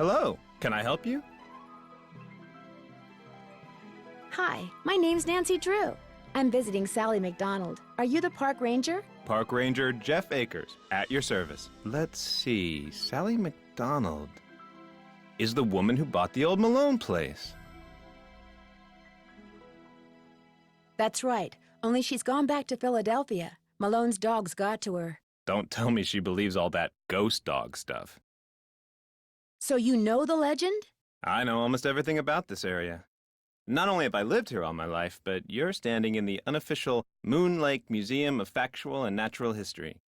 Hello, can I help you? Hi, my name's Nancy Drew. I'm visiting Sally McDonald. Are you the park ranger? Park Ranger Jeff Akers, at your service. Let's see, Sally McDonald is the woman who bought the old Malone place. That's right, only she's gone back to Philadelphia. Malone's dogs got to her. Don't tell me she believes all that ghost dog stuff. So you know the legend? I know almost everything about this area. Not only have I lived here all my life, but you're standing in the unofficial Moon Lake Museum of Factual and Natural History.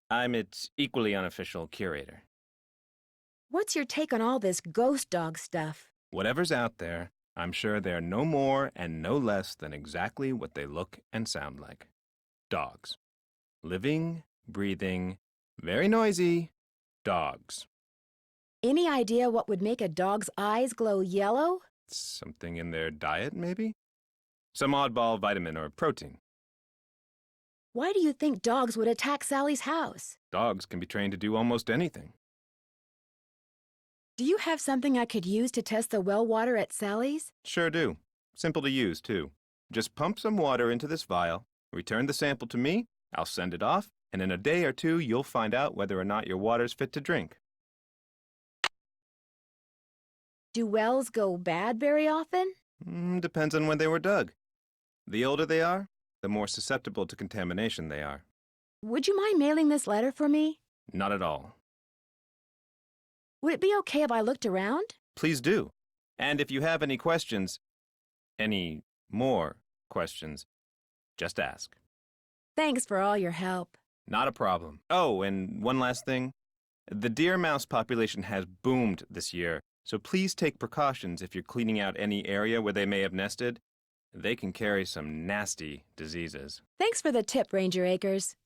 I'm its equally unofficial curator. What's your take on all this ghost dog stuff? Whatever's out there, I'm sure they're no more and no less than exactly what they look and sound like. Dogs. Living, breathing, very noisy dogs. Any idea what would make a dog's eyes glow yellow? Something in their diet, maybe? Some oddball vitamin or protein. Why do you think dogs would attack Sally's house? Dogs can be trained to do almost anything. Do you have something I could use to test the well water at Sally's? Sure do. Simple to use, too. Just pump some water into this vial, return the sample to me, I'll send it off, and in a day or two you'll find out whether or not your water's fit to drink. Do wells go bad very often? Depends on when they were dug. The older they are, the more susceptible to contamination they are. Would you mind mailing this letter for me? Not at all. Would it be okay if I looked around? Please do. And if you have any questions, any more questions, just ask. Thanks for all your help. Not a problem. Oh, and one last thing. The deer mouse population has boomed this year, so please take precautions if you're cleaning out any area where they may have nested. They can carry some nasty diseases. Thanks for the tip, Ranger Akers.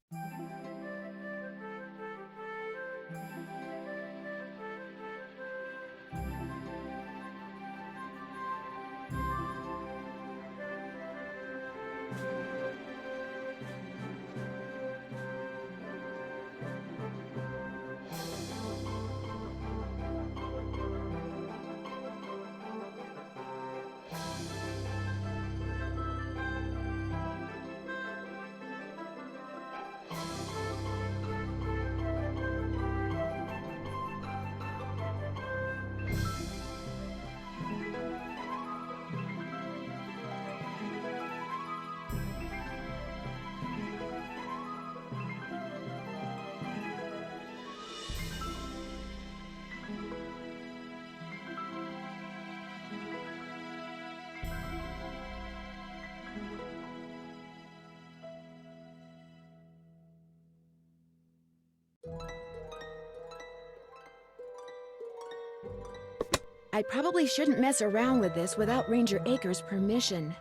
I probably shouldn't mess around with this without Ranger Akers' permission.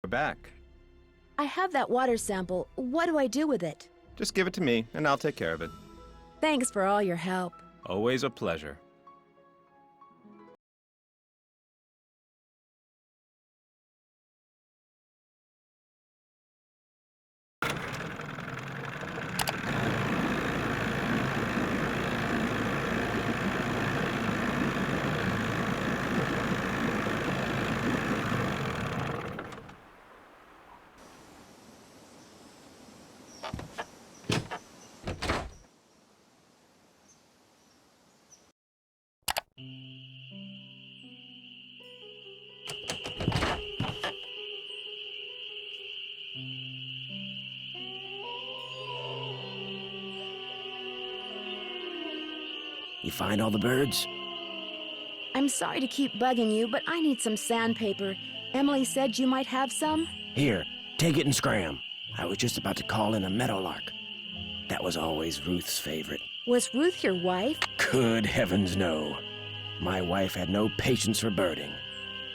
We're back. I have that water sample. What do I do with it? Just give it to me, and I'll take care of it. Thanks for all your help. Always a pleasure. You find all the birds? I'm sorry to keep bugging you, but I need some sandpaper. Emily said you might have some. Here, take it and scram. I was just about to call in a meadowlark. That was always Ruth's favorite. Was Ruth your wife? Good heavens, no. My wife had no patience for birding.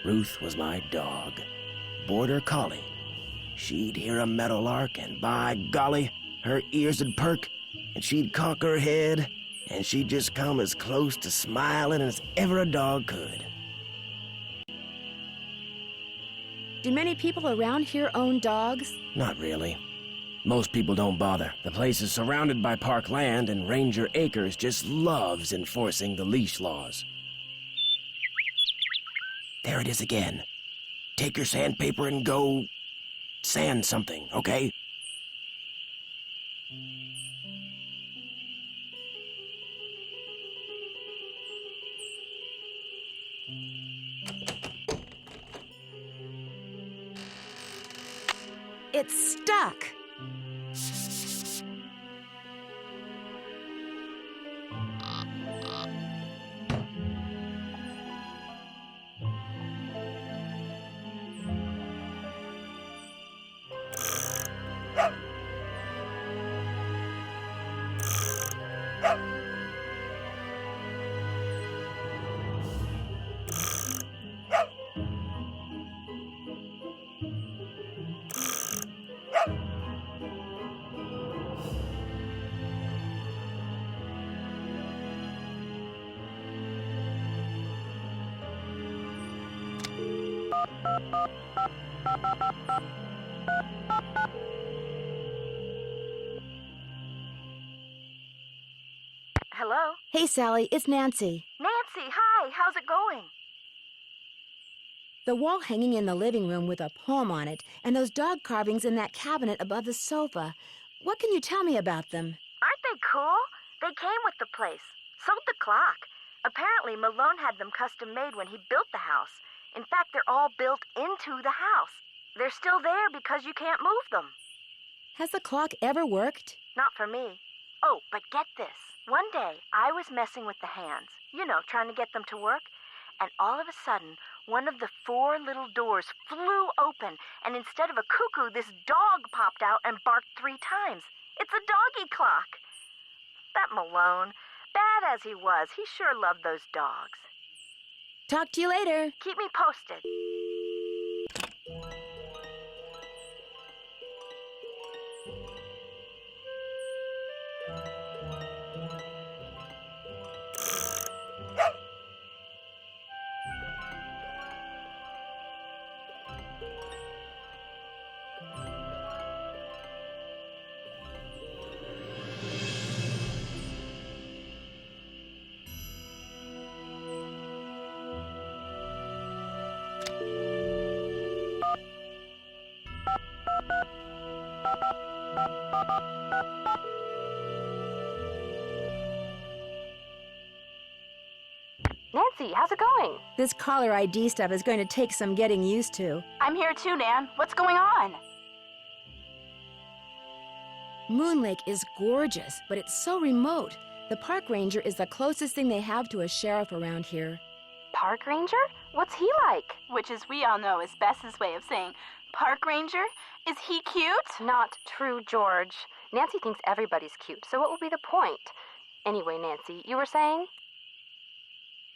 Ruth was my dog. Border collie. She'd hear a meadowlark, and by golly, her ears would perk, and she'd cock her head, and she'd just come as close to smiling as ever a dog could. Do many people around here own dogs? Not really. Most people don't bother. The place is surrounded by park land, and Ranger Acres just loves enforcing the leash laws. There it is again. Take your sandpaper and go sand something, okay? It's stuck. Hello? Hey, Sally, it's Nancy. Nancy, hi, how's it going? The wall hanging in the living room with a poem on it, and those dog carvings in that cabinet above the sofa. What can you tell me about them? Aren't they cool? They came with the place. So did the clock. Apparently, Malone had them custom made when he built the house. In fact, they're all built into the house. They're still there because you can't move them. Has the clock ever worked? Not for me. Oh, but get this. One day, I was messing with the hands, trying to get them to work, and all of a sudden, one of the 4 little doors flew open, and instead of a cuckoo, this dog popped out and barked 3 times. It's a doggy clock. That Malone, bad as he was, he sure loved those dogs. Talk to you later. Keep me posted. Nancy, how's it going? This caller ID stuff is going to take some getting used to. I'm here too, Nan. What's going on? Moon Lake is gorgeous, but it's so remote. The park ranger is the closest thing they have to a sheriff around here. Park ranger? What's he like? Which, as we all know, is Bess's way of saying, park ranger? Is he cute? Not true, George. Nancy thinks everybody's cute, so what will be the point? Anyway, Nancy, you were saying?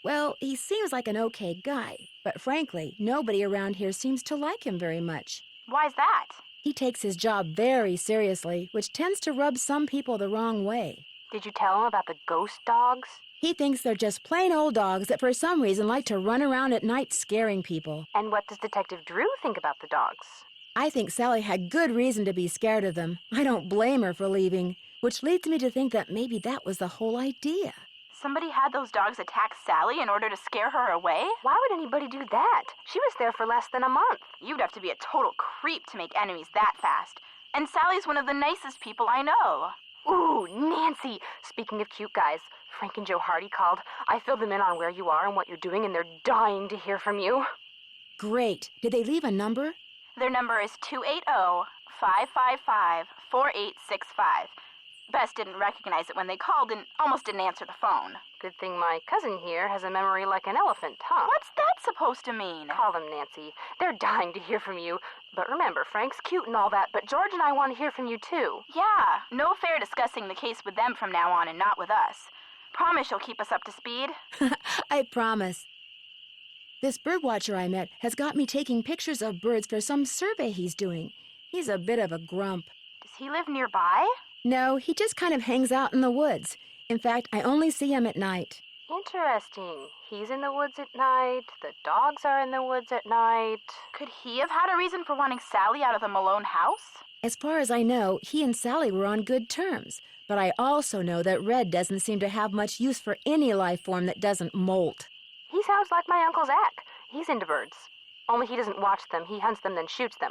Well, he seems like an okay guy, but frankly, nobody around here seems to like him very much. Why's that? He takes his job very seriously, which tends to rub some people the wrong way. Did you tell him about the ghost dogs? He thinks they're just plain old dogs that for some reason like to run around at night scaring people. And what does Detective Drew think about the dogs? I think Sally had good reason to be scared of them. I don't blame her for leaving, which leads me to think that maybe that was the whole idea. Somebody had those dogs attack Sally in order to scare her away? Why would anybody do that? She was there for less than a month. You'd have to be a total creep to make enemies that fast. And Sally's one of the nicest people I know. Ooh, Nancy! Speaking of cute guys, Frank and Joe Hardy called. I filled them in on where you are and what you're doing, and they're dying to hear from you. Great. Did they leave a number? Their number is 280-555-4865. Bess didn't recognize it when they called and almost didn't answer the phone. Good thing my cousin here has a memory like an elephant, huh? What's that supposed to mean? Call them, Nancy. They're dying to hear from you. But remember, Frank's cute and all that, but George and I want to hear from you, too. Yeah, no fair discussing the case with them from now on and not with us. Promise you'll keep us up to speed? I promise. This birdwatcher I met has got me taking pictures of birds for some survey he's doing. He's a bit of a grump. Does he live nearby? No, he just kind of hangs out in the woods. In fact, I only see him at night. Interesting. He's in the woods at night. The dogs are in the woods at night. Could he have had a reason for wanting Sally out of the Malone house? As far as I know, he and Sally were on good terms. But I also know that Red doesn't seem to have much use for any life form that doesn't molt. He sounds like my Uncle Zach. He's into birds. Only he doesn't watch them. He hunts them, then shoots them.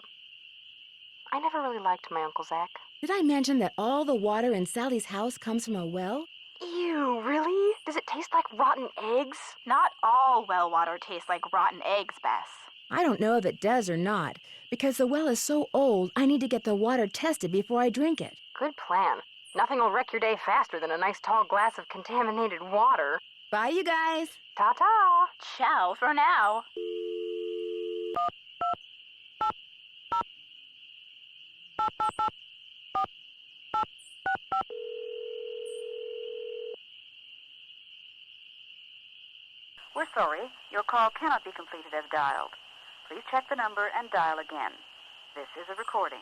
I never really liked my Uncle Zach. Did I mention that all the water in Sally's house comes from a well? Ew, really? Does it taste like rotten eggs? Not all well water tastes like rotten eggs, Bess. I don't know if it does or not. Because the well is so old, I need to get the water tested before I drink it. Good plan. Nothing will wreck your day faster than a nice tall glass of contaminated water. Bye, you guys. Ta-ta! Ciao for now. We're sorry. Your call cannot be completed as dialed. Please check the number and dial again. This is a recording.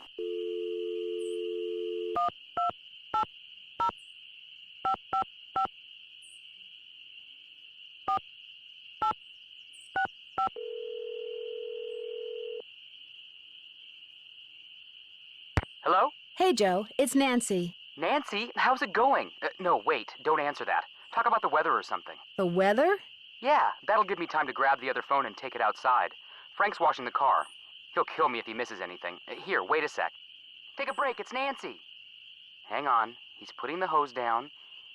Hello? Hey, Joe. It's Nancy. Nancy, how's it going? No, wait, don't answer that. Talk about the weather or something. The weather? Yeah, that'll give me time to grab the other phone and take it outside. Frank's washing the car. He'll kill me if he misses anything. Here, wait a sec. Take a break, it's Nancy. Hang on, he's putting the hose down.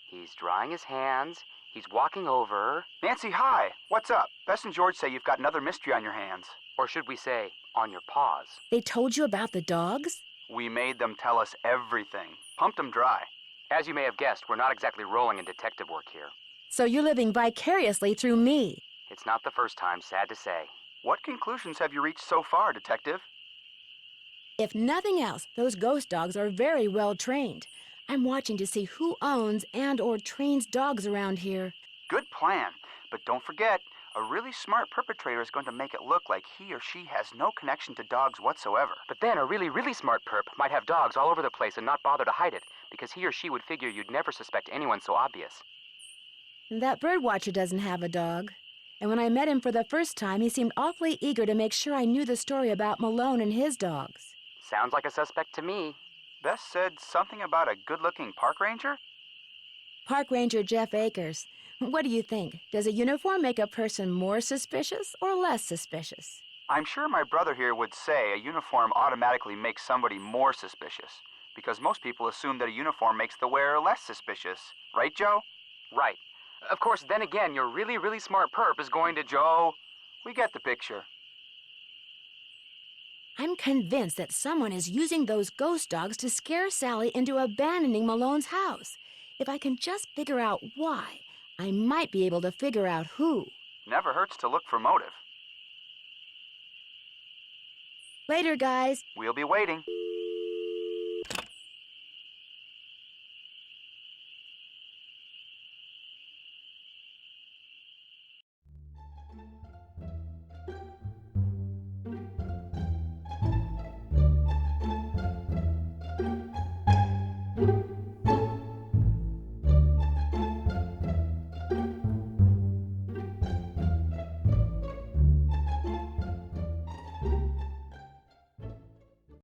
He's drying his hands. He's walking over. Nancy, hi. What's up? Bess and George say you've got another mystery on your hands. Or should we say, on your paws. They told you about the dogs? We made them tell us everything. Pumped them dry. As you may have guessed, we're not exactly rolling in detective work here. So you're living vicariously through me. It's not the first time, sad to say. What conclusions have you reached so far, Detective? If nothing else, those ghost dogs are very well trained. I'm watching to see who owns and or trains dogs around here. Good plan. But don't forget, a really smart perpetrator is going to make it look like he or she has no connection to dogs whatsoever. But then a really, really smart perp might have dogs all over the place and not bother to hide it, because he or she would figure you'd never suspect anyone so obvious. That birdwatcher doesn't have a dog. And when I met him for the first time, he seemed awfully eager to make sure I knew the story about Malone and his dogs. Sounds like a suspect to me. Bess said something about a good-looking park ranger? Park Ranger Jeff Akers. What do you think? Does a uniform make a person more suspicious or less suspicious? I'm sure my brother here would say a uniform automatically makes somebody more suspicious, because most people assume that a uniform makes the wearer less suspicious. Right, Joe? Right. Of course, then again, your really, really smart perp is going to... Joe, we get the picture. I'm convinced that someone is using those ghost dogs to scare Sally into abandoning Malone's house. If I can just figure out why, I might be able to figure out who. Never hurts to look for motive. Later, guys. We'll be waiting.